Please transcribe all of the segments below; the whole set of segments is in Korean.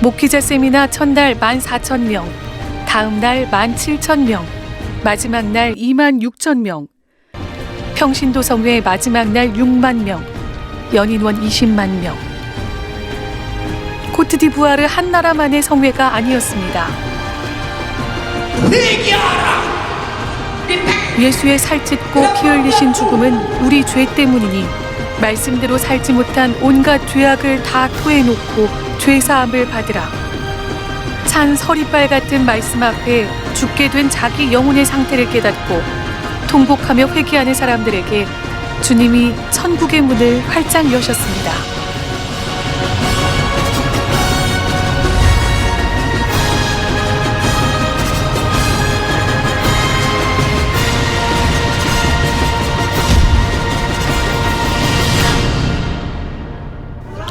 목회자 세미나 첫날 14,000명, 다음 날 17,000명, 마지막 날 26,000명, 평신도성회 마지막 날 6만 명, 연인원 20만 명. 코트디부아르 한 나라만의 성회가 아니었습니다. 예수의 살찢고 피 흘리신 죽음은 우리 죄 때문이니 말씀대로 살지 못한 온갖 죄악을 다 토해놓고 죄사함을 받으라. 찬 서리빨 같은 말씀 앞에 죽게 된 자기 영혼의 상태를 깨닫고 통곡하며 회개하는 사람들에게 주님이 천국의 문을 활짝 여셨습니다.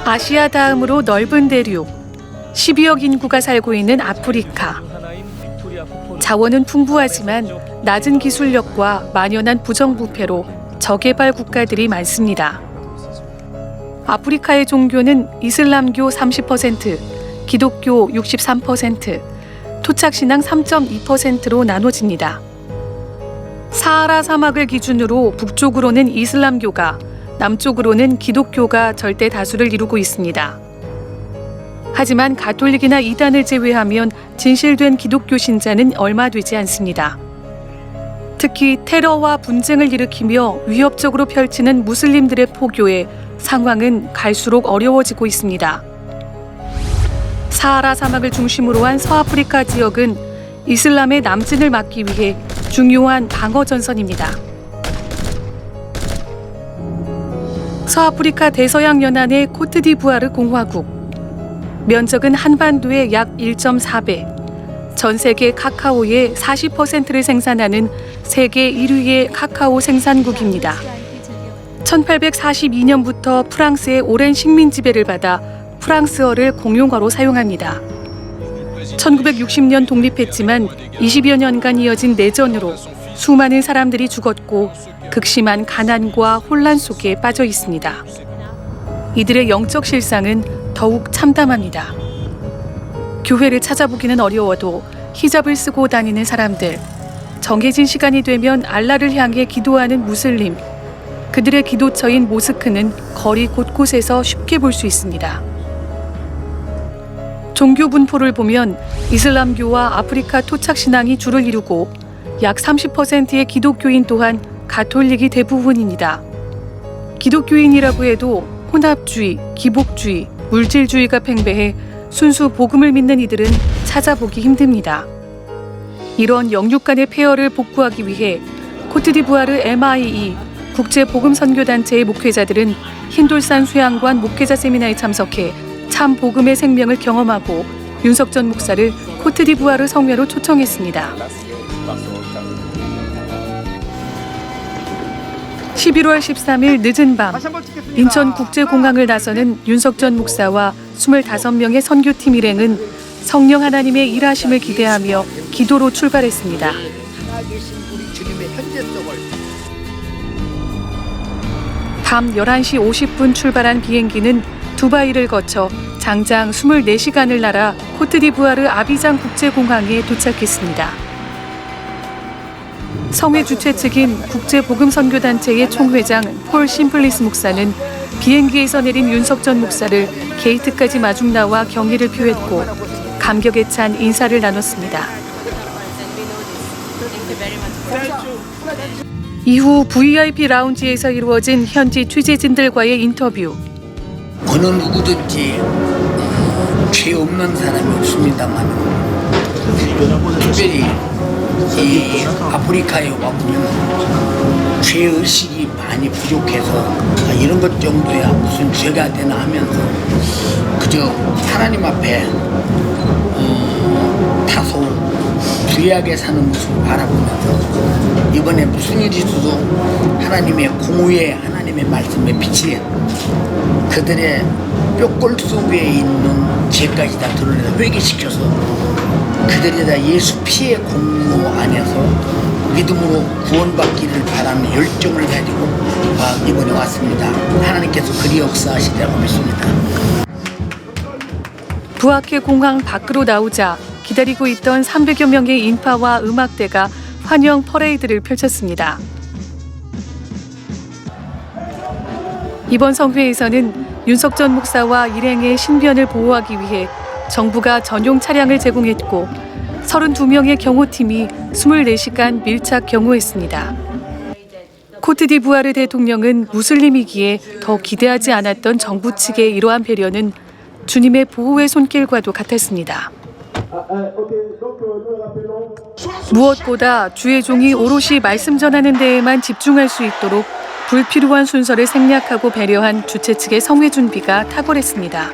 아시아 다음으로 넓은 대륙, 12억 인구가 살고 있는 아프리카. 자원은 풍부하지만 낮은 기술력과 만연한 부정부패로 저개발 국가들이 많습니다. 아프리카의 종교는 이슬람교 30%, 기독교 63%, 토착신앙 3.2%로 나눠집니다. 사하라 사막을 기준으로 북쪽으로는 이슬람교가, 남쪽으로는 기독교가 절대 다수를 이루고 있습니다. 하지만 가톨릭이나 이단을 제외하면 진실된 기독교 신자는 얼마 되지 않습니다. 특히 테러와 분쟁을 일으키며 위협적으로 펼치는 무슬림들의 포교에 상황은 갈수록 어려워지고 있습니다. 사하라 사막을 중심으로 한 서아프리카 지역은 이슬람의 남진을 막기 위해 중요한 방어 전선입니다. 서아프리카 대서양 연안의 코트디부아르 공화국. 면적은 한반도의 약 1.4배, 전 세계 카카오의 40%를 생산하는 세계 1위의 카카오 생산국입니다. 1842년부터 프랑스의 오랜 식민 지배를 받아 프랑스어를 공용어로 사용합니다. 1960년 독립했지만 20여 년간 이어진 내전으로 수많은 사람들이 죽었고 극심한 가난과 혼란 속에 빠져 있습니다. 이들의 영적 실상은 더욱 참담합니다. 교회를 찾아보기는 어려워도 히잡을 쓰고 다니는 사람들, 정해진 시간이 되면 알라를 향해 기도하는 무슬림, 그들의 기도처인 모스크는 거리 곳곳에서 쉽게 볼 수 있습니다. 종교 분포를 보면 이슬람교와 아프리카 토착 신앙이 주를 이루고 약 30%의 기독교인 또한 가톨릭이 대부분입니다. 기독교인이라고 해도 혼합주의, 기복주의, 물질주의가 팽배해 순수 복음을 믿는 이들은 찾아보기 힘듭니다. 이런 영육 간의 폐허를 복구하기 위해 코트디부아르 MIE 국제복음선교단체의 목회자들은 흰돌산 수양관 목회자 세미나에 참석해 참 복음의 생명을 경험하고 윤석전 목사를 코트디부아르 성회로 초청했습니다. 11월 13일 늦은 밤 인천국제공항을 나서는 윤석전 목사와 25명의 선교팀 일행은 성령 하나님의 일하심을 기대하며 기도로 출발했습니다. 밤 11시 50분 출발한 비행기는 두바이를 거쳐 장장 24시간을 날아 코트디부아르 아비장 국제공항에 도착했습니다. 성회 주최 측인 국제복음선교단체의 총회장 폴 심플리스 목사는 비행기에서 내린 윤석전 목사를 게이트까지 마중 나와 경의를 표했고 감격에 찬 인사를 나눴습니다. 이후 VIP 라운지에서 이루어진 현지 취재진들과의 인터뷰. 어느 누구든지 죄 없는 사람이 없습니다만 특별히 이 아프리카에 와보면 죄의식이 많이 부족해서 이런 것 정도야 무슨 죄가 되나 하면서 그저 하나님 앞에 다소 부유하게 사는 모습을 바라보면서 이번에 무슨 일이 있어도 하나님의 공의에 하나님의 말씀에 빛이 그들의 뼈골 속에 있는 죄까지 다 드러내서 회개시켜서 그들이 다 예수 피의 공로 안에서 믿음으로 구원받기를 바라는 열정을 가지고 이번에 왔습니다. 하나님께서 그리 역사하시리라고 믿습니다. 부아케 공항 밖으로 나오자 기다리고 있던 300여 명의 인파와 음악대가 환영 퍼레이드를 펼쳤습니다. 이번 성회에서는 윤석전 목사와 일행의 신변을 보호하기 위해 정부가 전용 차량을 제공했고 32명의 경호팀이 24시간 밀착 경호했습니다. 코트디부아르 대통령은 무슬림이기에 더 기대하지 않았던 정부 측의 이러한 배려는 주님의 보호의 손길과도 같았습니다. 무엇보다 주의 종이 오롯이 말씀 전하는 데에만 집중할 수 있도록 불필요한 순서를 생략하고 배려한 주최 측의 성회 준비가 탁월했습니다.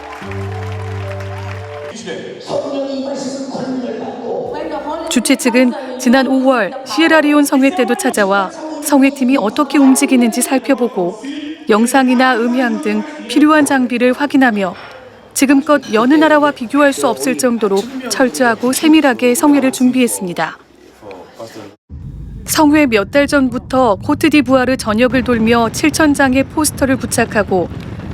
주최 측은 지난 5월 시에라리온 성회 때도 찾아와 성회팀이 어떻게 움직이는지 살펴보고 영상이나 음향 등 필요한 장비를 확인하며 지금껏 여느 나라와 비교할 수 없을 정도로 철저하고 세밀하게 성회를 준비했습니다. 성회 몇 달 전부터 코트디부아르 전역을 돌며 7,000장의 포스터를 부착하고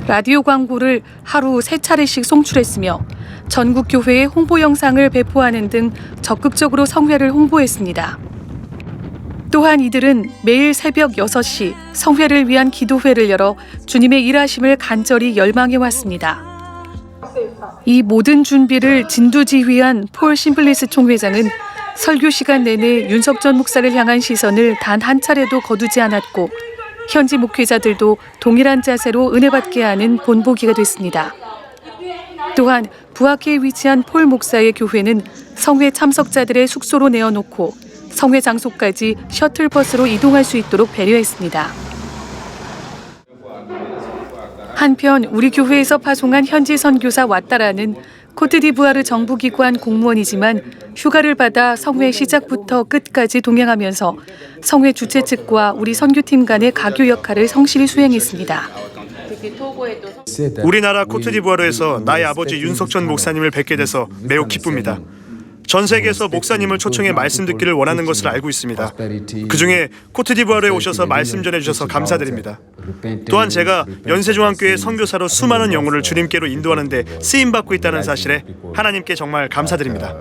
라디오 광고를 하루 3차례씩 송출했으며 전국 교회에 홍보 영상을 배포하는 등 적극적으로 성회를 홍보했습니다. 또한 이들은 매일 새벽 6시 성회를 위한 기도회를 열어 주님의 일하심을 간절히 열망해왔습니다. 이 모든 준비를 진두지휘한 폴 심플리스 총회장은 설교 시간 내내 윤석전 목사를 향한 시선을 단 한 차례도 거두지 않았고 현지 목회자들도 동일한 자세로 은혜받게 하는 본보기가 됐습니다. 또한 부아케에 위치한 폴 목사의 교회는 성회 참석자들의 숙소로 내어놓고 성회 장소까지 셔틀버스로 이동할 수 있도록 배려했습니다. 한편 우리 교회에서 파송한 현지 선교사 왓다라는 코트디부아르 정부기관 공무원이지만 휴가를 받아 성회 시작부터 끝까지 동행하면서 성회 주최 측과 우리 선교팀 간의 가교 역할을 성실히 수행했습니다. 우리나라 코트디부아르에서 나의 아버지 윤석전 목사님을 뵙게 돼서 매우 기쁩니다. 전 세계에서 목사님을 초청해 말씀 듣기를 원하는 것을 알고 있습니다. 그중에 코트디부아르에 오셔서 말씀 전해주셔서 감사드립니다. 또한 제가 연세중앙교회 선교사로 수많은 영혼을 주님께로 인도하는 데 쓰임받고 있다는 사실에 하나님께 정말 감사드립니다.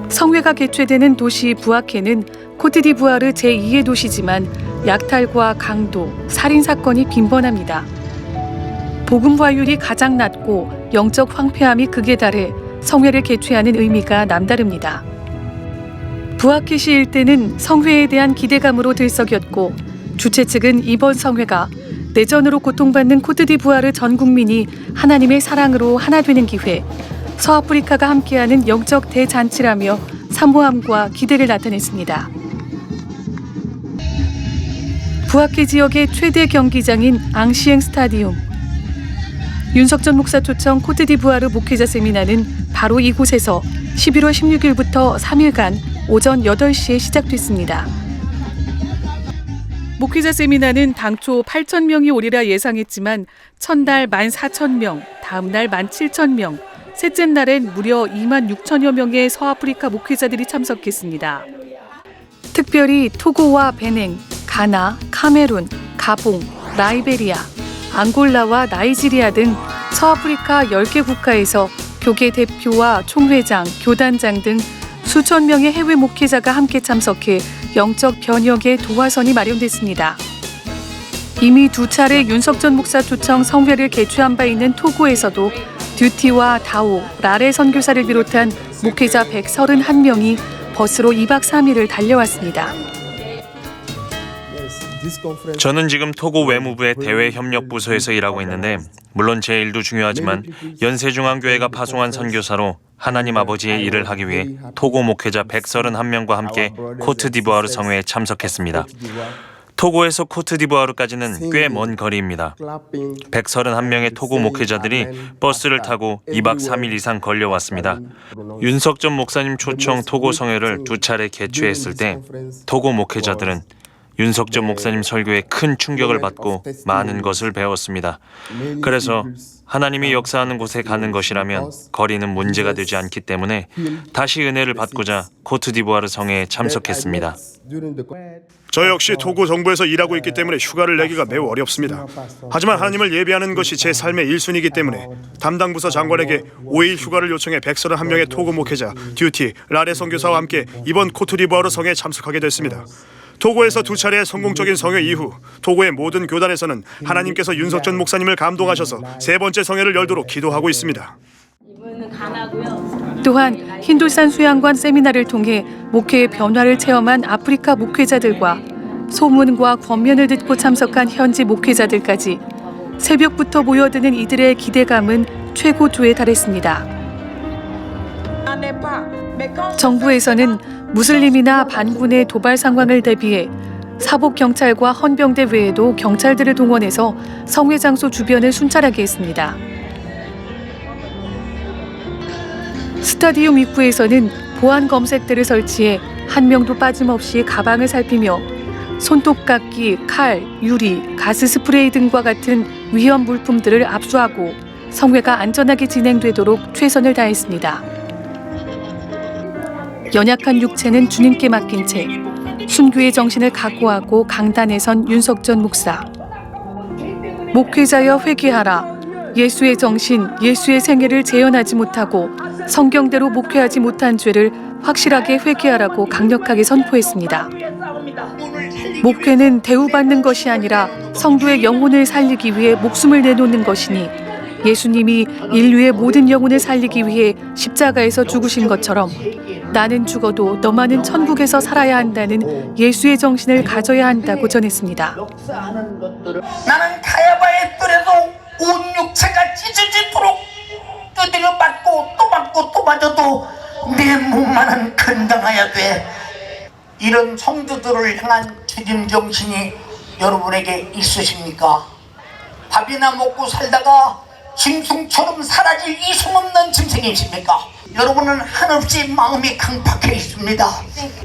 성회가 개최되는 도시 부아케는 코트디부아르 제2의 도시지만 약탈과 강도, 살인 사건이 빈번합니다. 복음화율이 가장 낮고 영적 황폐함이 극에 달해 성회를 개최하는 의미가 남다릅니다. 부아케시 일대는 성회에 대한 기대감으로 들썩였고 주최 측은 이번 성회가 내전으로 고통받는 코트디부아르 전 국민이 하나님의 사랑으로 하나 되는 기회, 서아프리카가 함께하는 영적 대잔치라며 사모함과 기대를 나타냈습니다. 부아케 지역의 최대 경기장인 앙시엥 스타디움. 윤석전 목사 초청 코트디부아르 목회자 세미나는 바로 이곳에서 11월 16일부터 3일간 오전 8시에 시작됐습니다. 목회자 세미나는 당초 8,000명이 오리라 예상했지만 첫날 14,000명, 다음 날 17,000명, 셋째 날엔 무려 26,000여 명의 서아프리카 목회자들이 참석했습니다. 특별히 토고와 베냉, 가나, 카메룬, 가봉, 라이베리아, 앙골라와 나이지리아 등 서아프리카 10개 국가에서 교계 대표와 총회장, 교단장 등 수천 명의 해외 목회자가 함께 참석해 영적 변혁의 도화선이 마련됐습니다. 이미 2차례 윤석전 목사 초청 성회를 개최한 바 있는 토고에서도 듀티와 다오, 라레 선교사를 비롯한 목회자 131명이 버스로 2박 3일을 달려왔습니다. 저는 지금 토고 외무부의 대외협력부서에서 일하고 있는데 물론 제 일도 중요하지만 연세중앙교회가 파송한 선교사로 하나님 아버지의 일을 하기 위해 토고 목회자 131명과 함께 코트디부아르 성회에 참석했습니다. 토고에서 코트디부아르까지는 꽤 먼 거리입니다. 131명의 토고 목회자들이 버스를 타고 2박 3일 이상 걸려왔습니다. 윤석전 목사님 초청 토고 성회를 2차례 개최했을 때 토고 목회자들은 윤석전 목사님 설교에 큰 충격을 받고 많은 것을 배웠습니다. 그래서 하나님이 역사하는 곳에 가는 것이라면 거리는 문제가 되지 않기 때문에 다시 은혜를 받고자 코트디부아르 성회에 참석했습니다. 저 역시 토고 정부에서 일하고 있기 때문에 휴가를 내기가 매우 어렵습니다. 하지만 하나님을 예배하는 것이 제 삶의 1순위이기 때문에 담당 부서 장관에게 5일 휴가를 요청해 131명의 토고 목회자 듀티 라레 선교사와 함께 이번 코트디부아르 성회에 참석하게 됐습니다. 토고에서 2차례의 성공적인 성회 이후 토고의 모든 교단에서는 하나님께서 윤석전 목사님을 감동하셔서 3번째 성회를 열도록 기도하고 있습니다. 또한 힌두산 수양관 세미나를 통해 목회의 변화를 체험한 아프리카 목회자들과 소문과 권면을 듣고 참석한 현지 목회자들까지 새벽부터 모여드는 이들의 기대감은 최고조에 달했습니다. 정부에서는 무슬림이나 반군의 도발 상황을 대비해 사복 경찰과 헌병대 외에도 경찰들을 동원해서 성회 장소 주변을 순찰하게 했습니다. 스타디움 입구에서는 보안 검색대를 설치해 한 명도 빠짐없이 가방을 살피며 손톱깎이, 칼, 유리, 가스 스프레이 등과 같은 위험 물품들을 압수하고 성회가 안전하게 진행되도록 최선을 다했습니다. 연약한 육체는 주님께 맡긴 채 순교의 정신을 각오하고 강단에 선 윤석전 목사. 목회자여 회개하라. 예수의 정신, 예수의 생애를 재현하지 못하고 성경대로 목회하지 못한 죄를 확실하게 회개하라고 강력하게 선포했습니다. 목회는 대우받는 것이 아니라 성도의 영혼을 살리기 위해 목숨을 내놓는 것이니 예수님이 인류의 모든 영혼을 살리기 위해 십자가에서 죽으신 것처럼 나는 죽어도 너만은 천국에서 살아야 한다는 예수의 정신을 가져야 한다고 전했습니다. 나는 가야바의 뜰에도 온 육체가 찢어지도록 두드려 맞고 또 맞고 또 맞아도 내 몸만은 건강해야 돼. 이런 성도들을 향한 주님 정신이 여러분에게 있으십니까? 밥이나 먹고 살다가 짐승처럼 사라질 이성 없는 짐승이십니까? 여러분은 한없이 마음이 강팍해 있습니다.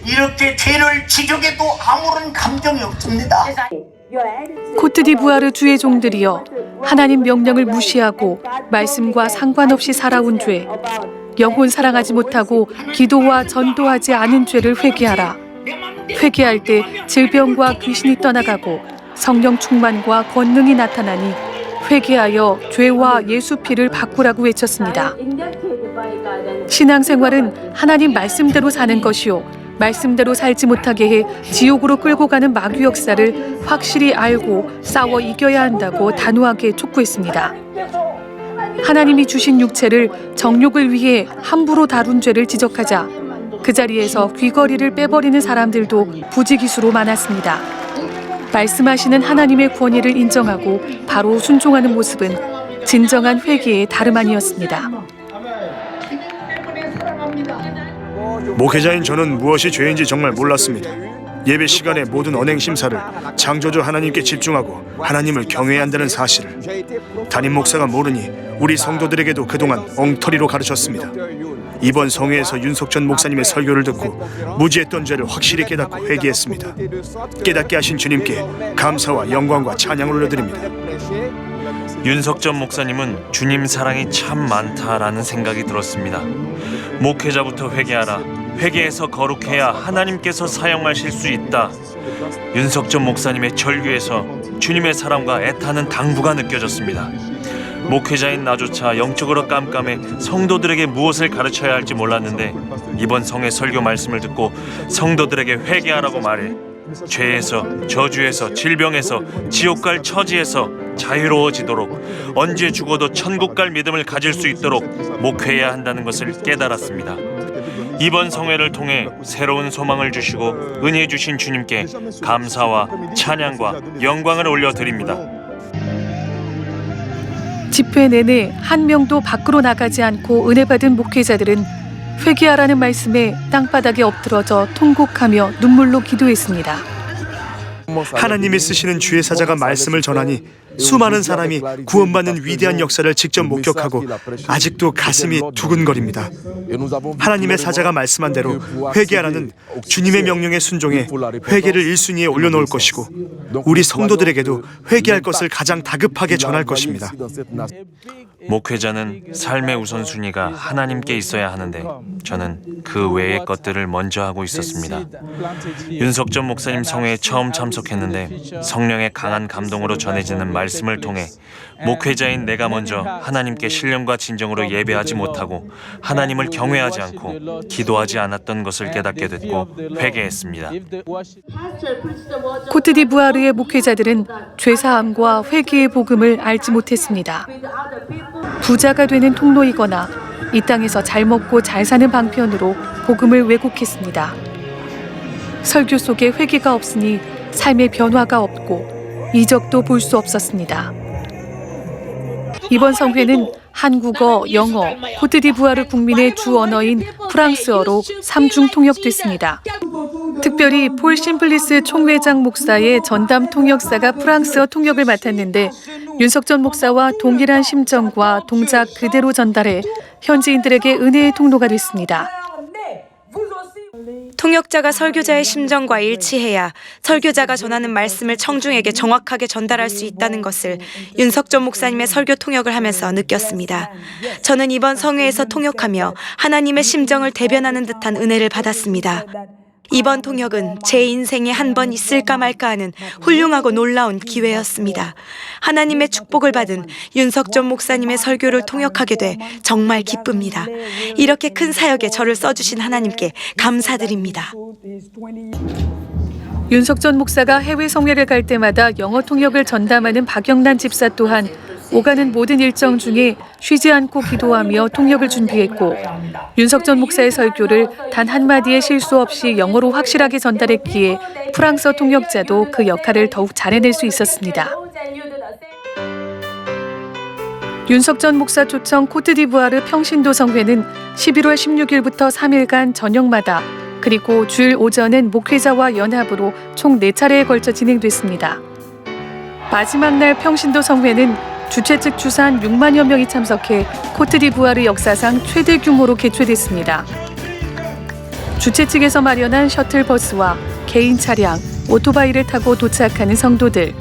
이렇게 죄를 지적해도 아무런 감정이 없습니다. 코트디부아르 주의 종들이여 하나님 명령을 무시하고 말씀과 상관없이 살아온 죄, 영혼 사랑하지 못하고 기도와 전도하지 않은 죄를 회개하라. 회개할 때 질병과 귀신이 떠나가고 성령 충만과 권능이 나타나니 회개하여 죄와 예수 피를 바꾸라고 외쳤습니다. 신앙생활은 하나님 말씀대로 사는 것이요 말씀대로 살지 못하게 해 지옥으로 끌고 가는 마귀 역사를 확실히 알고 싸워 이겨야 한다고 단호하게 촉구했습니다. 하나님이 주신 육체를 정욕을 위해 함부로 다룬 죄를 지적하자 그 자리에서 귀걸이를 빼버리는 사람들도 부지기수로 많았습니다. 말씀하시는 하나님의 권위를 인정하고 바로 순종하는 모습은 진정한 회개의 다름 아니었습니다. 목회자인 저는 무엇이 죄인지 정말 몰랐습니다. 예배 시간에 모든 언행 심사를 창조주 하나님께 집중하고 하나님을 경외해야 한다는 사실을 담임 목사가 모르니 우리 성도들에게도 그동안 엉터리로 가르쳤습니다. 이번 성회에서 윤석전 목사님의 설교를 듣고 무지했던 죄를 확실히 깨닫고 회개했습니다. 깨닫게 하신 주님께 감사와 영광과 찬양을 올려드립니다. 윤석전 목사님은 주님 사랑이 참 많다라는 생각이 들었습니다. 목회자부터 회개하라. 회개해서 거룩해야 하나님께서 사용하실 수 있다. 윤석전 목사님의 절규에서 주님의 사랑과 애타는 당부가 느껴졌습니다. 목회자인 나조차 영적으로 깜깜해 성도들에게 무엇을 가르쳐야 할지 몰랐는데 이번 성의 설교 말씀을 듣고 성도들에게 회개하라고 말해 죄에서, 저주에서, 질병에서, 지옥 갈 처지에서 자유로워지도록 언제 죽어도 천국 갈 믿음을 가질 수 있도록 목회해야 한다는 것을 깨달았습니다. 이번 성회를 통해 새로운 소망을 주시고 은혜 주신 주님께 감사와 찬양과 영광을 올려드립니다. 집회 내내 한 명도 밖으로 나가지 않고 은혜 받은 목회자들은 회개하라는 말씀에 땅바닥에 엎드러져 통곡하며 눈물로 기도했습니다. 하나님이 쓰시는 주의 사자가 말씀을 전하니 수많은 사람이 구원받는 위대한 역사를 직접 목격하고 아직도 가슴이 두근거립니다. 하나님의 사자가 말씀한 대로 회개하라는 주님의 명령에 순종해 회개를 1순위에 올려놓을 것이고 우리 성도들에게도 회개할 것을 가장 다급하게 전할 것입니다. 목회자는 삶의 우선순위가 하나님께 있어야 하는데 저는 그 외의 것들을 먼저 하고 있었습니다. 윤석전 목사님 성회에 처음 참석했는데 성령의 강한 감동으로 전해지는 말씀을 통해 목회자인 내가 먼저 하나님께 신령과 진정으로 예배하지 못하고 하나님을 경외하지 않고 기도하지 않았던 것을 깨닫게 됐고 회개했습니다. 코트디부아르의 목회자들은 죄사함과 회개의 복음을 알지 못했습니다. 부자가 되는 통로이거나 이 땅에서 잘 먹고 잘 사는 방편으로 복음을 왜곡했습니다. 설교 속에 회개가 없으니 삶의 변화가 없고 이적도 볼 수 없었습니다. 이번 성회는 한국어, 영어, 코트디부아르 국민의 주 언어인 프랑스어로 3중 통역됐습니다. 특별히 폴 심플리스 총회장 목사의 전담 통역사가 프랑스어 통역을 맡았는데 윤석전 목사와 동일한 심정과 동작 그대로 전달해 현지인들에게 은혜의 통로가 됐습니다. 통역자가 설교자의 심정과 일치해야 설교자가 전하는 말씀을 청중에게 정확하게 전달할 수 있다는 것을 윤석전 목사님의 설교 통역을 하면서 느꼈습니다. 저는 이번 성회에서 통역하며 하나님의 심정을 대변하는 듯한 은혜를 받았습니다. 이번 통역은 제 인생에 한 번 있을까 말까 하는 훌륭하고 놀라운 기회였습니다. 하나님의 축복을 받은 윤석전 목사님의 설교를 통역하게 돼 정말 기쁩니다. 이렇게 큰 사역에 저를 써주신 하나님께 감사드립니다. 윤석전 목사가 해외 성회를 갈 때마다 영어 통역을 전담하는 박영란 집사 또한 오가는 모든 일정 중에 쉬지 않고 기도하며 통역을 준비했고 윤석전 목사의 설교를 단 한마디의 실수 없이 영어로 확실하게 전달했기에 프랑스어 통역자도 그 역할을 더욱 잘해낼 수 있었습니다. 윤석전 목사 초청 코트디부아르 평신도 성회는 11월 16일부터 3일간 저녁마다 그리고 주일 오전은 목회자와 연합으로 총 4차례에 걸쳐 진행됐습니다. 마지막 날 평신도 성회는 주최 측 추산 6만여 명이 참석해 코트디부아르 역사상 최대 규모로 개최됐습니다. 주최 측에서 마련한 셔틀버스와 개인 차량, 오토바이를 타고 도착하는 성도들.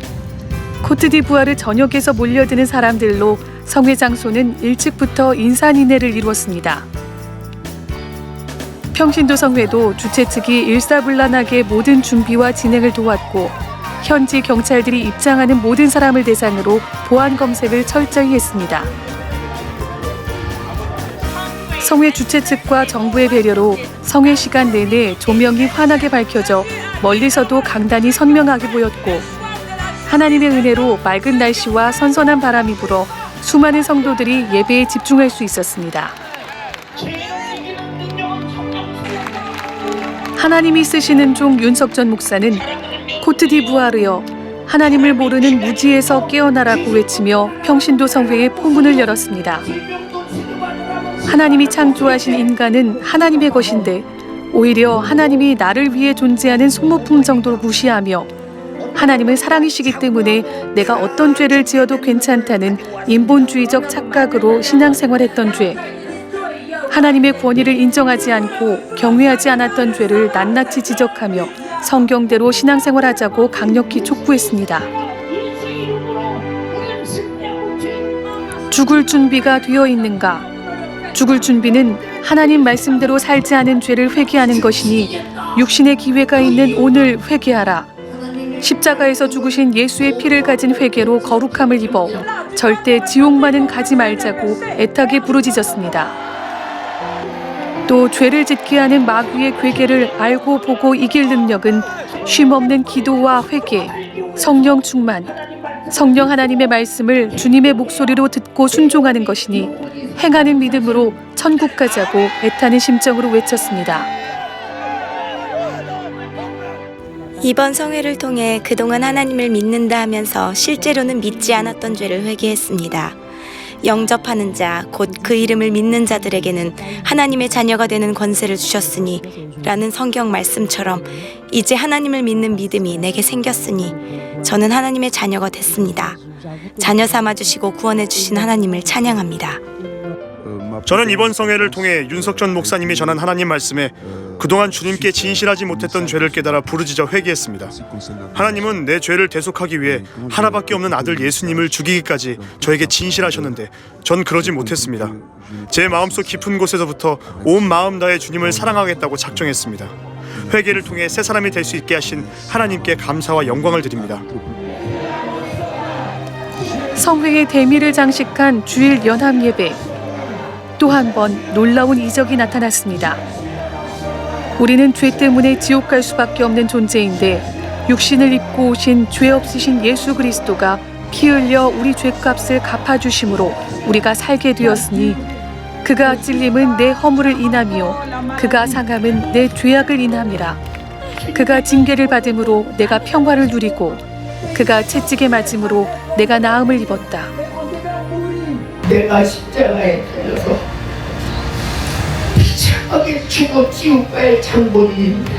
코트디부아르 전역에서 몰려드는 사람들로 성회 장소는 일찍부터 인산인해를 이루었습니다. 평신도 성회도 주최 측이 일사불란하게 모든 준비와 진행을 도왔고 현지 경찰들이 입장하는 모든 사람을 대상으로 보안 검색을 철저히 했습니다. 성회 주최 측과 정부의 배려로 성회 시간 내내 조명이 환하게 밝혀져 멀리서도 강단이 선명하게 보였고 하나님의 은혜로 맑은 날씨와 선선한 바람이 불어 수많은 성도들이 예배에 집중할 수 있었습니다. 하나님이 쓰시는 종 윤석전 목사는 코트디부아르여 하나님을 모르는 무지에서 깨어나라고 외치며 평신도 성회의 포문을 열었습니다. 하나님이 창조하신 인간은 하나님의 것인데 오히려 하나님이 나를 위해 존재하는 소모품 정도로 무시하며 하나님은 사랑이시기 때문에 내가 어떤 죄를 지어도 괜찮다는 인본주의적 착각으로 신앙생활했던 죄, 하나님의 권위를 인정하지 않고 경외하지 않았던 죄를 낱낱이 지적하며 성경대로 신앙생활하자고 강력히 촉구했습니다. 죽을 준비가 되어 있는가? 죽을 준비는 하나님 말씀대로 살지 않은 죄를 회개하는 것이니 육신의 기회가 있는 오늘 회개하라. 십자가에서 죽으신 예수의 피를 가진 회개로 거룩함을 입어 절대 지옥만은 가지 말자고 애타게 부르짖었습니다. 또 죄를 짓게 하는 마귀의 괴계를 알고 보고 이길 능력은 쉼없는 기도와 회개, 성령 충만, 성령 하나님의 말씀을 주님의 목소리로 듣고 순종하는 것이니 행하는 믿음으로 천국 가자고 애타는 심정으로 외쳤습니다. 이번 성회를 통해 그동안 하나님을 믿는다 하면서 실제로는 믿지 않았던 죄를 회개했습니다. 영접하는 자, 곧 그 이름을 믿는 자들에게는 하나님의 자녀가 되는 권세를 주셨으니 라는 성경 말씀처럼 이제 하나님을 믿는 믿음이 내게 생겼으니 저는 하나님의 자녀가 됐습니다. 자녀 삼아주시고 구원해주신 하나님을 찬양합니다. 저는 이번 성회를 통해 윤석전 목사님이 전한 하나님 말씀에 그동안 주님께 진실하지 못했던 죄를 깨달아 부르짖어 회개했습니다. 하나님은 내 죄를 대속하기 위해 하나밖에 없는 아들 예수님을 죽이기까지 저에게 진실하셨는데 전 그러지 못했습니다. 제 마음속 깊은 곳에서부터 온 마음 다해 주님을 사랑하겠다고 작정했습니다. 회개를 통해 새 사람이 될 수 있게 하신 하나님께 감사와 영광을 드립니다. 성회의 대미를 장식한 주일 연합 예배. 또 한 번 놀라운 이적이 나타났습니다. 우리는 죄 때문에 지옥 갈 수밖에 없는 존재인데 육신을 입고 오신 죄 없으신 예수 그리스도가 피 흘려 우리 죄값을 갚아주심으로 우리가 살게 되었으니 그가 찔림은 내 허물을 인함이요 그가 상함은 내 죄악을 인함이라. 그가 징계를 받음으로 내가 평화를 누리고 그가 채찍에 맞음으로 내가 나음을 입었다. 내가 십자가에 달려서 비참하게 죽어 지옥 갈 장본인인데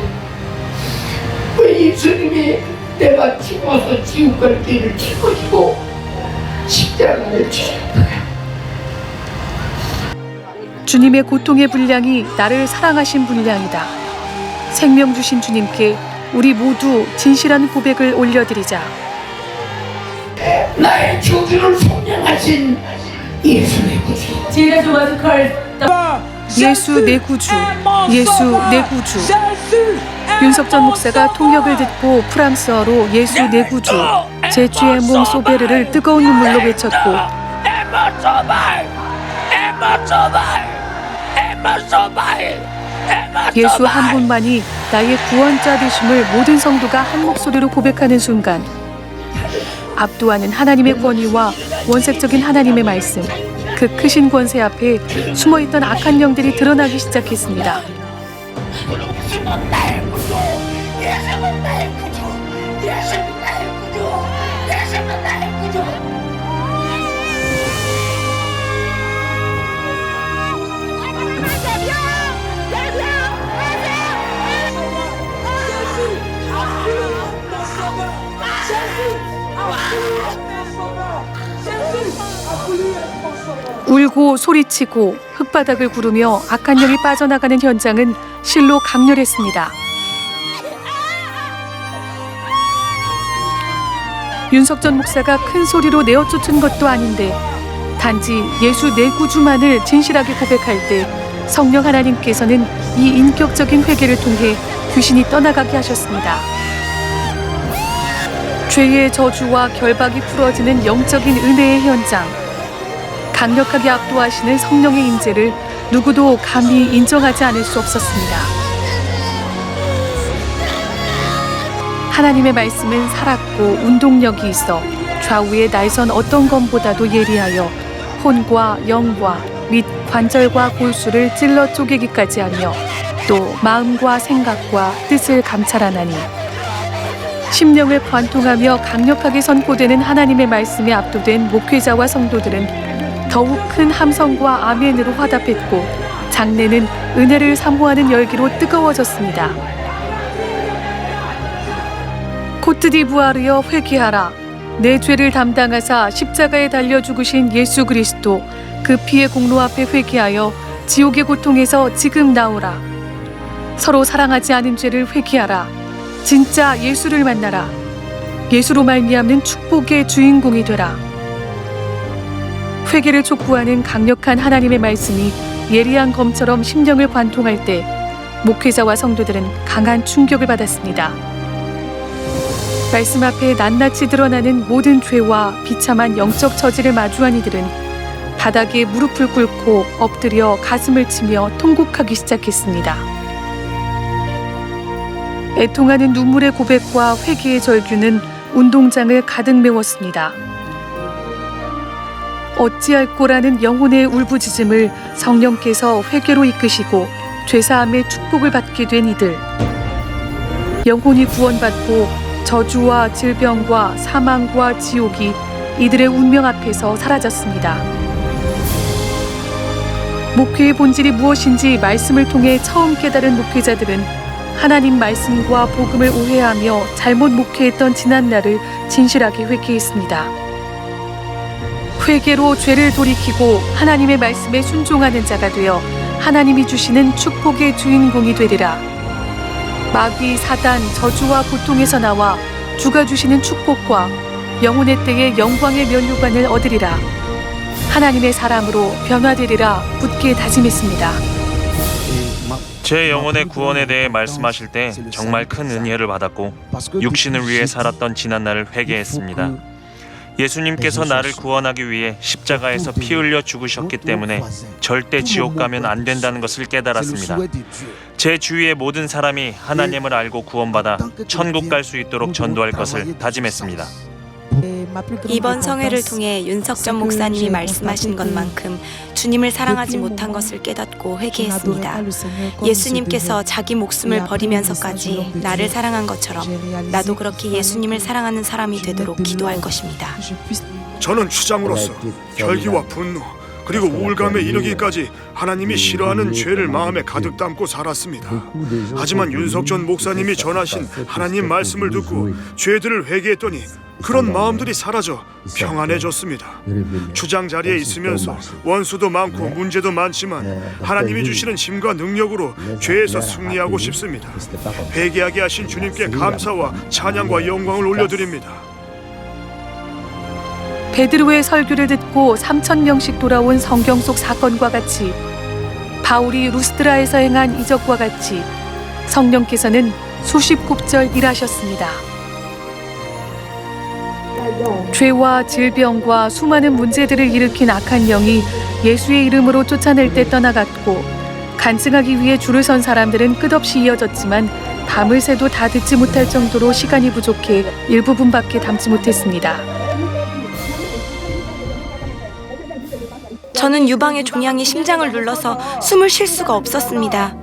왜 예수님이 내가 죽어서 지옥 갈 길을 짊어지고 십자가를 지셨나요? 주님의 고통의 분량이 나를 사랑하신 분량이다. 생명 주신 주님께 우리 모두 진실한 고백을 올려드리자. 나의 저주를 속량하신 예수의 구주. 예수 내 구주, 예수 내 구주. 윤석전 목사가 통역을 듣고 프랑스어로 예수 내 구주, 제 죄의 몸 소베르를 뜨거운 눈물로 외쳤고 예수 한 분만이 나의 구원자 되심을 모든 성도가 한 목소리로 고백하는 순간 압도하는 하나님의 권위와 원색적인 하나님의 말씀, 그 크신 권세 앞에 숨어있던 악한 영들이 드러나기 시작했습니다. 예수는 나의 구주, 예수는 나의 구주, 예수는 나의 구주, 예수는 나의 구주. 울고 소리치고 흙바닥을 구르며 악한 영이 빠져나가는 현장은 실로 강렬했습니다. 윤석전 목사가 큰 소리로 내어쫓은 것도 아닌데 단지 예수 내 구주만을 진실하게 고백할 때 성령 하나님께서는 이 인격적인 회개를 통해 귀신이 떠나가게 하셨습니다. 죄의 저주와 결박이 풀어지는 영적인 은혜의 현장. 강력하게 압도하시는 성령의 임재를 누구도 감히 인정하지 않을 수 없었습니다. 하나님의 말씀은 살았고 운동력이 있어 좌우의 날선 어떤 검보다도 예리하여 혼과 영과 및 관절과 골수를 찔러 쪼개기까지 하며 또 마음과 생각과 뜻을 감찰하나니 심령을 관통하며 강력하게 선포되는 하나님의 말씀에 압도된 목회자와 성도들은 더욱 큰 함성과 아멘으로 화답했고 장례는 은혜를 사모하는 열기로 뜨거워졌습니다. 코트디부아르여 회개하라. 내 죄를 담당하사 십자가에 달려 죽으신 예수 그리스도, 그 피의 공로 앞에 회개하여 지옥의 고통에서 지금 나오라. 서로 사랑하지 않은 죄를 회개하라. 진짜 예수를 만나라. 예수로 말미암는 축복의 주인공이 되라. 회개를 촉구하는 강력한 하나님의 말씀이 예리한 검처럼 심령을 관통할 때 목회자와 성도들은 강한 충격을 받았습니다. 말씀 앞에 낱낱이 드러나는 모든 죄와 비참한 영적 처지를 마주한 이들은 바닥에 무릎을 꿇고 엎드려 가슴을 치며 통곡하기 시작했습니다. 애통하는 눈물의 고백과 회개의 절규는 운동장을 가득 메웠습니다. 어찌할꼬라는 영혼의 울부짖음을 성령께서 회개로 이끄시고 죄사함의 축복을 받게 된 이들. 영혼이 구원받고 저주와 질병과 사망과 지옥이 이들의 운명 앞에서 사라졌습니다. 목회의 본질이 무엇인지 말씀을 통해 처음 깨달은 목회자들은 하나님 말씀과 복음을 오해하며 잘못 목회했던 지난 날을 진실하게 회개했습니다. 회개로 죄를 돌이키고 하나님의 말씀에 순종하는 자가 되어 하나님이 주시는 축복의 주인공이 되리라. 마귀, 사단, 저주와 고통에서 나와 주가 주시는 축복과 영혼의 때에 영광의 면류관을 얻으리라. 하나님의 사람으로 변화되리라 굳게 다짐했습니다. 제 영혼의 구원에 대해 말씀하실 때 정말 큰 은혜를 받았고 육신을 위해 살았던 지난날을 회개했습니다. 예수님께서 나를 구원하기 위해 십자가에서 피 흘려 죽으셨기 때문에 절대 지옥 가면 안 된다는 것을 깨달았습니다. 제 주위의 모든 사람이 하나님을 알고 구원받아 천국 갈 수 있도록 전도할 것을 다짐했습니다. 이번 성회를 통해 윤석전 목사님이 말씀하신 것만큼 주님을 사랑하지 못한 것을 깨닫고 회개했습니다. 예수님께서 자기 목숨을 버리면서까지 나를 사랑한 것처럼 나도 그렇게 예수님을 사랑하는 사람이 되도록 기도할 것입니다. 저는 추장으로서 혈기와 분노 그리고 우울감에 이르기까지 하나님이 싫어하는 죄를 마음에 가득 담고 살았습니다. 하지만 윤석전 목사님이 전하신 하나님 말씀을 듣고 죄들을 회개했더니 그런 마음들이 사라져 평안해졌습니다. 추장 자리에 있으면서 원수도 많고 문제도 많지만 하나님이 주시는 힘과 능력으로 죄에서 승리하고 싶습니다. 회개하게 하신 주님께 감사와 찬양과 영광을 올려드립니다. 베드로의 설교를 듣고 3,000명씩 돌아온 성경 속 사건과 같이 바울이 루스드라에서 행한 이적과 같이 성령께서는 수십 곱절 일하셨습니다. 죄와 질병과 수많은 문제들을 일으킨 악한 영이 예수의 이름으로 쫓아낼 때 떠나갔고 간증하기 위해 줄을 선 사람들은 끝없이 이어졌지만 밤을 새도 다 듣지 못할 정도로 시간이 부족해 일부분밖에 담지 못했습니다. 저는 유방의 종양이 심장을 눌러서 숨을 쉴 수가 없었습니다.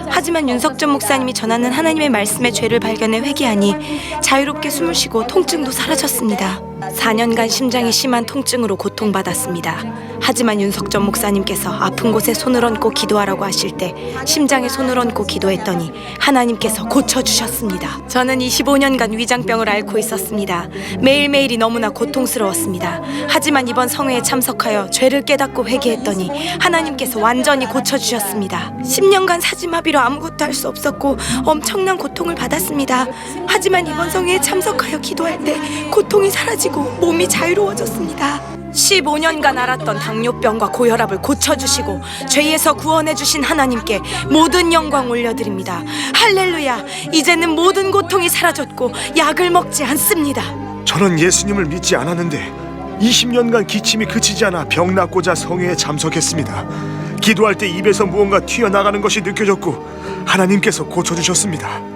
하지만 윤석전 목사님이 전하는 하나님의 말씀의 죄를 발견해 회개하니 자유롭게 숨을 쉬고 통증도 사라졌습니다. 4년간 심장이 심한 통증으로 고통받았습니다. 하지만 윤석전 목사님께서 아픈 곳에 손을 얹고 기도하라고 하실 때 심장에 손을 얹고 기도했더니 하나님께서 고쳐주셨습니다. 저는 25년간 위장병을 앓고 있었습니다. 매일매일이 너무나 고통스러웠습니다. 하지만 이번 성회에 참석하여 죄를 깨닫고 회개했더니 하나님께서 완전히 고쳐주셨습니다. 10년간 사지마비로 아무것도 할 수 없었고 엄청난 고통을 받았습니다. 하지만 이번 성회에 참석하여 기도할 때 고통이 사라지고 몸이 자유로워졌습니다. 15년간 앓았던 당뇨병과 고혈압을 고쳐주시고 죄에서 구원해주신 하나님께 모든 영광 올려드립니다. 할렐루야! 이제는 모든 고통이 사라졌고 약을 먹지 않습니다. 저는 예수님을 믿지 않았는데 20년간 기침이 그치지 않아 병 낫고자 성회에 참석했습니다. 기도할 때 입에서 무언가 튀어나가는 것이 느껴졌고 하나님께서 고쳐주셨습니다.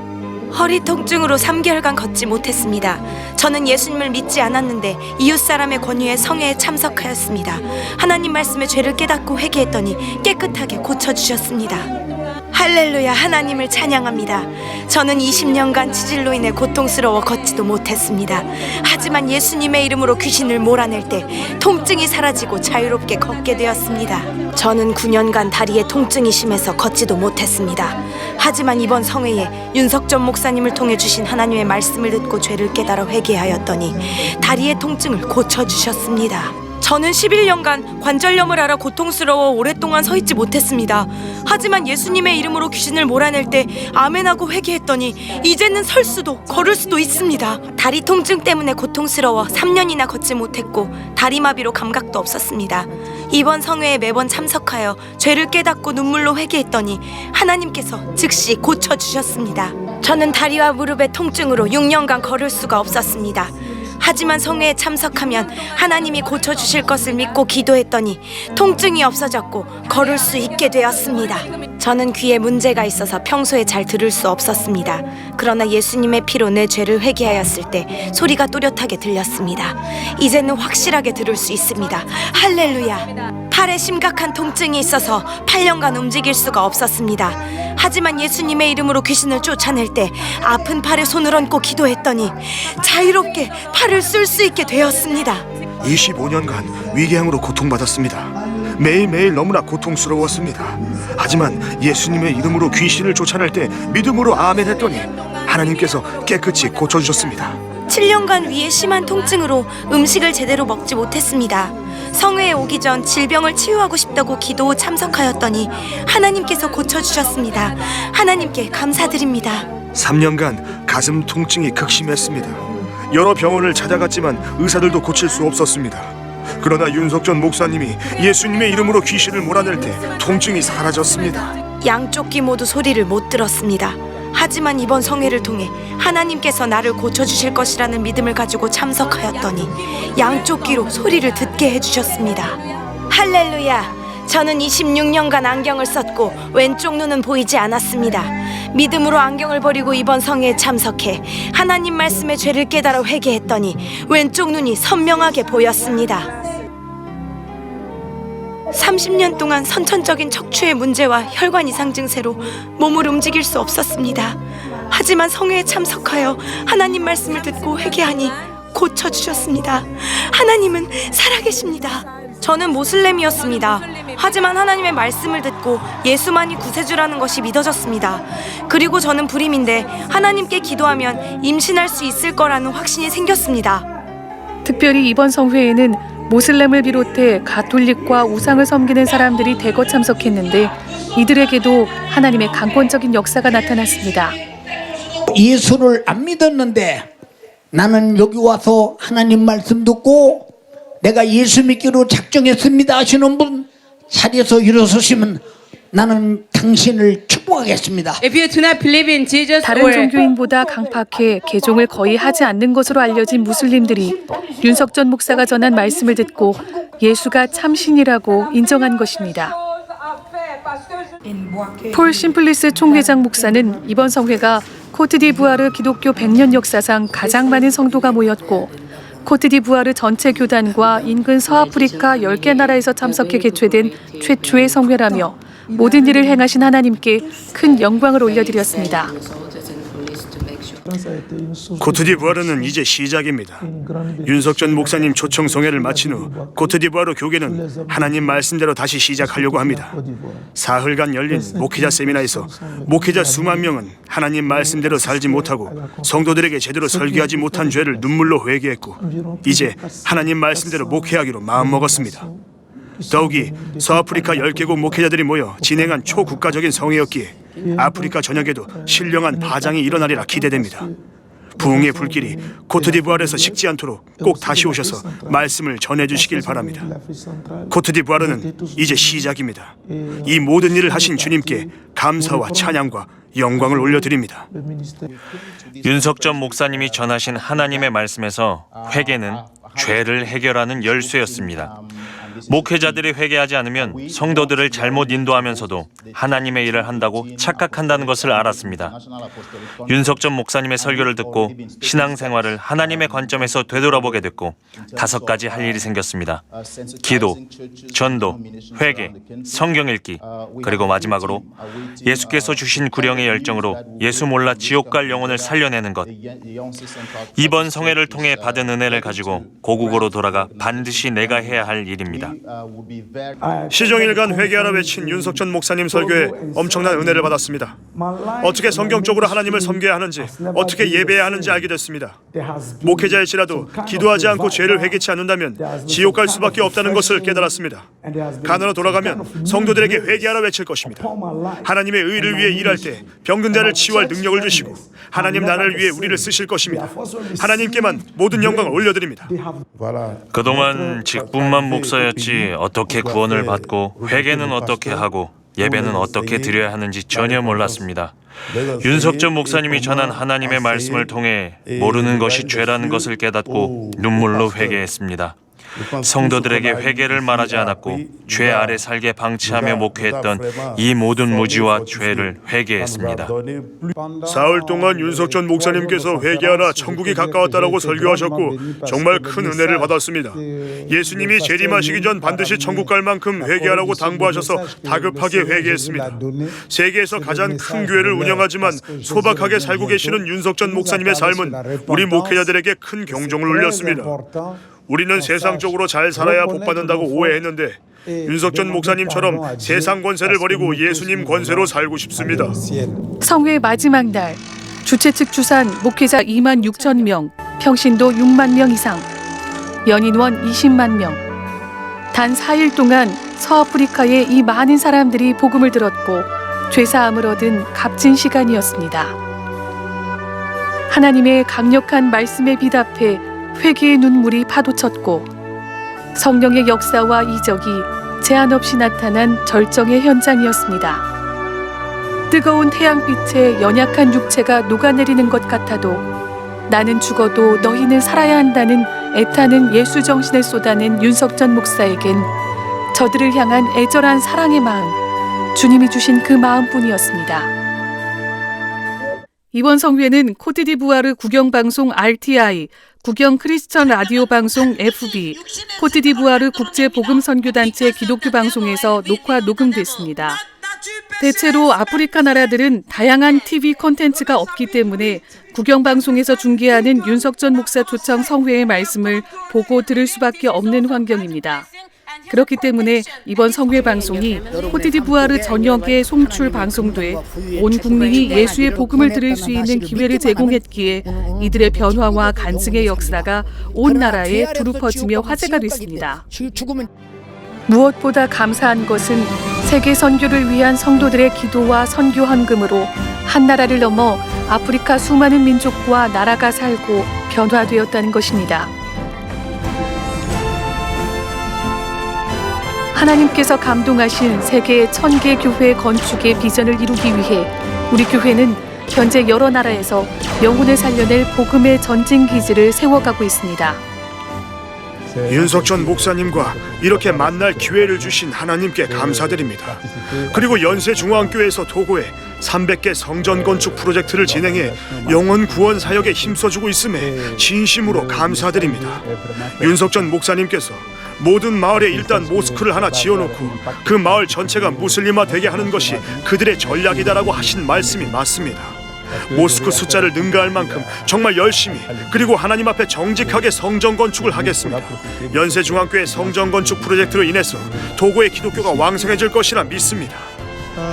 허리 통증으로 3개월간 걷지 못했습니다. 저는 예수님을 믿지 않았는데 이웃 사람의 권유에 성회에 참석하였습니다. 하나님 말씀의 죄를 깨닫고 회개했더니 깨끗하게 고쳐주셨습니다. 할렐루야, 하나님을 찬양합니다. 저는 20년간 치질로 인해 고통스러워 걷지도 못했습니다. 하지만 예수님의 이름으로 귀신을 몰아낼 때 통증이 사라지고 자유롭게 걷게 되었습니다. 저는 9년간 다리에 통증이 심해서 걷지도 못했습니다. 하지만 이번 성회에 윤석전 목사님을 통해 주신 하나님의 말씀을 듣고 죄를 깨달아 회개하였더니 다리의 통증을 고쳐주셨습니다. 저는 11년간 관절염을 앓아 고통스러워 오랫동안 서 있지 못했습니다. 하지만 예수님의 이름으로 귀신을 몰아낼 때 아멘하고 회개했더니 이제는 설 수도 걸을 수도 있습니다. 다리 통증 때문에 고통스러워 3년이나 걷지 못했고 다리마비로 감각도 없었습니다. 이번 성회에 매번 참석하여 죄를 깨닫고 눈물로 회개했더니 하나님께서 즉시 고쳐주셨습니다. 저는 다리와 무릎의 통증으로 6년간 걸을 수가 없었습니다. 하지만 성회에 참석하면 하나님이 고쳐주실 것을 믿고 기도했더니 통증이 없어졌고 걸을 수 있게 되었습니다. 저는 귀에 문제가 있어서 평소에 잘 들을 수 없었습니다. 그러나 예수님의 피로 내 죄를 회개하였을 때 소리가 또렷하게 들렸습니다. 이제는 확실하게 들을 수 있습니다. 할렐루야! 팔에 심각한 통증이 있어서 8년간 움직일 수가 없었습니다. 하지만 예수님의 이름으로 귀신을 쫓아낼 때 아픈 팔에 손을 얹고 기도했더니 자유롭게 팔을 쓸 수 있게 되었습니다. 25년간 위궤양으로 고통받았습니다. 매일매일 너무나 고통스러웠습니다. 하지만 예수님의 이름으로 귀신을 쫓아낼 때 믿음으로 아멘 했더니 하나님께서 깨끗이 고쳐주셨습니다. 7년간 위에 심한 통증으로 음식을 제대로 먹지 못했습니다. 성회에 오기 전 질병을 치유하고 싶다고 기도 후 참석하였더니 하나님께서 고쳐주셨습니다. 하나님께 감사드립니다. 3년간 가슴 통증이 극심했습니다. 여러 병원을 찾아갔지만 의사들도 고칠 수 없었습니다. 그러나 윤석전 목사님이 예수님의 이름으로 귀신을 몰아낼 때 통증이 사라졌습니다. 양쪽 귀 모두 소리를 못 들었습니다. 하지만 이번 성회를 통해 하나님께서 나를 고쳐주실 것이라는 믿음을 가지고 참석하였더니 양쪽 귀로 소리를 듣게 해주셨습니다. 할렐루야! 저는 26년간 안경을 썼고 왼쪽 눈은 보이지 않았습니다. 믿음으로 안경을 버리고 이번 성회에 참석해 하나님 말씀의 죄를 깨달아 회개했더니 왼쪽 눈이 선명하게 보였습니다. 30년 동안 선천적인 척추의 문제와 혈관 이상 증세로 몸을 움직일 수 없었습니다. 하지만 성회에 참석하여 하나님 말씀을 듣고 회개하니 고쳐주셨습니다. 하나님은 살아계십니다. 저는 모슬렘이었습니다. 하지만 하나님의 말씀을 듣고 예수만이 구세주라는 것이 믿어졌습니다. 그리고 저는 불임인데 하나님께 기도하면 임신할 수 있을 거라는 확신이 생겼습니다. 특별히 이번 성회에는 모슬렘을 비롯해 가톨릭과 우상을 섬기는 사람들이 대거 참석했는데 이들에게도 하나님의 강권적인 역사가 나타났습니다. 예수를 안 믿었는데 나는 여기 와서 하나님 말씀 듣고 내가 예수 믿기로 작정했습니다 하시는 분 자리에서 일어서시면 나는 당신을 축복하겠습니다. If you do not believe in Jesus 다른 or 종교인보다 강팍해 개종을 거의 하지 않는 것으로 알려진 무슬림들이 윤석전 목사가 전한 말씀을 듣고 예수가 참신이라고 인정한 것입니다. 폴 심플리스 총회장 목사는 이번 성회가 코트디부아르 기독교 100년 역사상 가장 많은 성도가 모였고 코트디부아르 전체 교단과 인근 서아프리카 10개 나라에서 참석해 개최된 최초의 성회라며 모든 일을 행하신 하나님께 큰 영광을 올려드렸습니다. 코트디부아르는 이제 시작입니다. 윤석전 목사님 초청 성회를 마친 후 코트디부아르 교계는 하나님 말씀대로 다시 시작하려고 합니다. 사흘간 열린 목회자 세미나에서 목회자 수만 명은 하나님 말씀대로 살지 못하고 성도들에게 제대로 설교하지 못한 죄를 눈물로 회개했고 이제 하나님 말씀대로 목회하기로 마음먹었습니다. 더욱이 서아프리카 10개국 목회자들이 모여 진행한 초국가적인 성회였기에 아프리카 전역에도 신령한 파장이 일어나리라 기대됩니다. 부흥의 불길이 코트디부아르에서 식지 않도록 꼭 다시 오셔서 말씀을 전해주시길 바랍니다. 코트디부아르는 이제 시작입니다. 이 모든 일을 하신 주님께 감사와 찬양과 영광을 올려드립니다. 윤석전 목사님이 전하신 하나님의 말씀에서 회개는 죄를 해결하는 열쇠였습니다. 목회자들이 회개하지 않으면 성도들을 잘못 인도하면서도 하나님의 일을 한다고 착각한다는 것을 알았습니다. 윤석전 목사님의 설교를 듣고 신앙생활을 하나님의 관점에서 되돌아보게 됐고 5가지 할 일이 생겼습니다. 기도, 전도, 회개, 성경 읽기, 그리고 마지막으로 예수께서 주신 구령의 열정으로 예수 몰라 지옥 갈 영혼을 살려내는 것. 이번 성회를 통해 받은 은혜를 가지고 고국으로 돌아가 반드시 내가 해야 할 일입니다. 시종일관 회개하라 외친 윤석전 목사님 설교에 엄청난 은혜를 받았습니다. 어떻게 성경적으로 하나님을 섬겨야 하는지, 어떻게 예배해야 하는지 알게 됐습니다. 목회자일지라도 기도하지 않고 죄를 회개치 않는다면 지옥 갈 수밖에 없다는 것을 깨달았습니다. 가나로 돌아가면 성도들에게 회개하라 외칠 것입니다. 하나님의 의를 위해 일할 때 병든 자를 치유할 능력을 주시고 하나님 나라를 위해 우리를 쓰실 것입니다. 하나님께만 모든 영광을 올려드립니다. 그동안 직분만 목사였지 어떻게 구원을 받고 회개는 어떻게 하고 예배는 어떻게 드려야 하는지 전혀 몰랐습니다. 윤석전 목사님이 전한 하나님의 말씀을 통해 모르는 것이 죄라는 것을 깨닫고 눈물로 회개했습니다. 성도들에게 회개를 말하지 않았고 죄 아래 살게 방치하며 목회했던 이 모든 무지와 죄를 회개했습니다. 사흘 동안 윤석전 목사님께서 회개하라 천국이 가까웠다라고 설교하셨고 정말 큰 은혜를 받았습니다. 예수님이 재림하시기 전 반드시 천국 갈 만큼 회개하라고 당부하셔서 다급하게 회개했습니다. 세계에서 가장 큰 교회를 운영하지만 소박하게 살고 계시는 윤석전 목사님의 삶은 우리 목회자들에게 큰 경종을 울렸습니다. 우리는 세상적으로 잘 살아야 복받는다고 오해했는데 윤석전 목사님처럼 세상 권세를 버리고 예수님 권세로 살고 싶습니다. 성회 마지막 날 주최 측 추산 목회자 2만 6천 명, 평신도 6만 명 이상, 연인원 20만 명. 단 4일 동안 서아프리카의 이 많은 사람들이 복음을 들었고 죄사함을 얻은 값진 시간이었습니다. 하나님의 강력한 말씀에 비답해 회개의 눈물이 파도쳤고 성령의 역사와 이적이 제한 없이 나타난 절정의 현장이었습니다. 뜨거운 태양빛에 연약한 육체가 녹아내리는 것 같아도 나는 죽어도 너희는 살아야 한다는 애타는 예수 정신을 쏟아낸 윤석전 목사에겐 저들을 향한 애절한 사랑의 마음, 주님이 주신 그 마음뿐이었습니다. 이번 성회는 코트디부아르 국영방송 RTI, 국영 크리스천 라디오 방송 FB, 코트디부아르 국제복음선교단체 기독교 방송에서 녹화 녹음됐습니다. 대체로 아프리카 나라들은 다양한 TV 콘텐츠가 없기 때문에 국영방송에서 중계하는 윤석전 목사 초청 성회의 말씀을 보고 들을 수밖에 없는 환경입니다. 그렇기 때문에 이번 성회 방송이 코트디부아르 전역에 송출 방송돼 온 국민이 예수의 복음을 들을 수 있는 기회를 제공했기에 이들의 변화와 간증의 역사가 온 나라에 두루 퍼지며 화제가 됐습니다. 무엇보다 감사한 것은 세계 선교를 위한 성도들의 기도와 선교 헌금으로 한 나라를 넘어 아프리카 수많은 민족과 나라가 살고 변화되었다는 것입니다. 하나님께서 감동하신 세계 1000개 교회 건축의 비전을 이루기 위해 우리 교회는 현재 여러 나라에서 영혼을 살려낼 복음의 전진 기지를 세워가고 있습니다. 윤석전 목사님과 이렇게 만날 기회를 주신 하나님께 감사드립니다. 그리고 연세중앙교회에서 토고에 300개 성전 건축 프로젝트를 진행해 영혼 구원 사역에 힘써주고 있음에 진심으로 감사드립니다. 윤석전 목사님께서 모든 마을에 일단 모스크를 하나 지어놓고 그 마을 전체가 무슬림화 되게 하는 것이 그들의 전략이다라고 하신 말씀이 맞습니다. 모스크 숫자를 능가할 만큼 정말 열심히 그리고 하나님 앞에 정직하게 성전 건축을 하겠습니다. 연세중앙교회 성전 건축 프로젝트로 인해서 토고의 기독교가 왕성해질 것이라 믿습니다.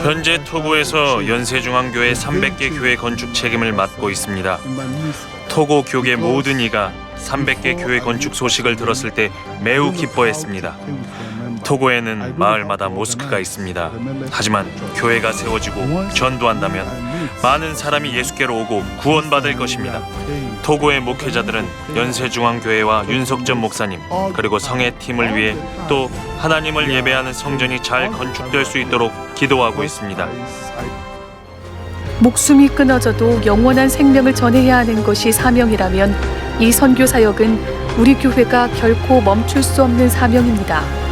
현재 토고에서 연세중앙교회 300개 교회 건축 책임을 맡고 있습니다. 토고 교계 모든 이가 300개 교회 건축 소식을 들었을 때 매우 기뻐했습니다. 토고에는 마을마다 모스크가 있습니다. 하지만 교회가 세워지고 전도한다면 많은 사람이 예수께로 오고 구원받을 것입니다. 토고의 목회자들은 연세중앙교회와 윤석전 목사님 그리고 성의 팀을 위해 또 하나님을 예배하는 성전이 잘 건축될 수 있도록 기도하고 있습니다. 목숨이 끊어져도 영원한 생명을 전해야 하는 것이 사명이라면 이 선교 사역은 우리 교회가 결코 멈출 수 없는 사명입니다.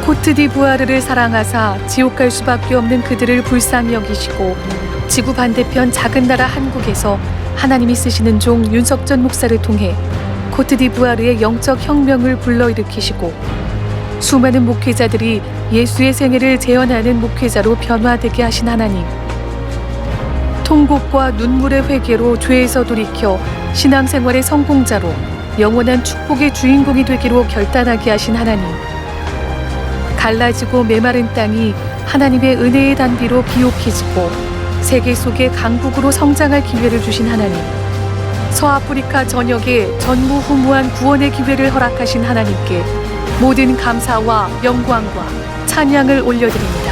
코트디부아르를 사랑하사 지옥 갈 수밖에 없는 그들을 불쌍히 여기시고 지구 반대편 작은 나라 한국에서 하나님이 쓰시는 종 윤석전 목사를 통해 코트디부아르의 영적 혁명을 불러일으키시고 수많은 목회자들이 예수의 생애를 재현하는 목회자로 변화되게 하신 하나님, 통곡과 눈물의 회개로 죄에서 돌이켜 신앙생활의 성공자로 영원한 축복의 주인공이 되기로 결단하게 하신 하나님, 갈라지고 메마른 땅이 하나님의 은혜의 단비로 비옥해지고 세계 속의 강국으로 성장할 기회를 주신 하나님, 서아프리카 전역에 전무후무한 구원의 기회를 허락하신 하나님께 모든 감사와 영광과 찬양을 올려드립니다.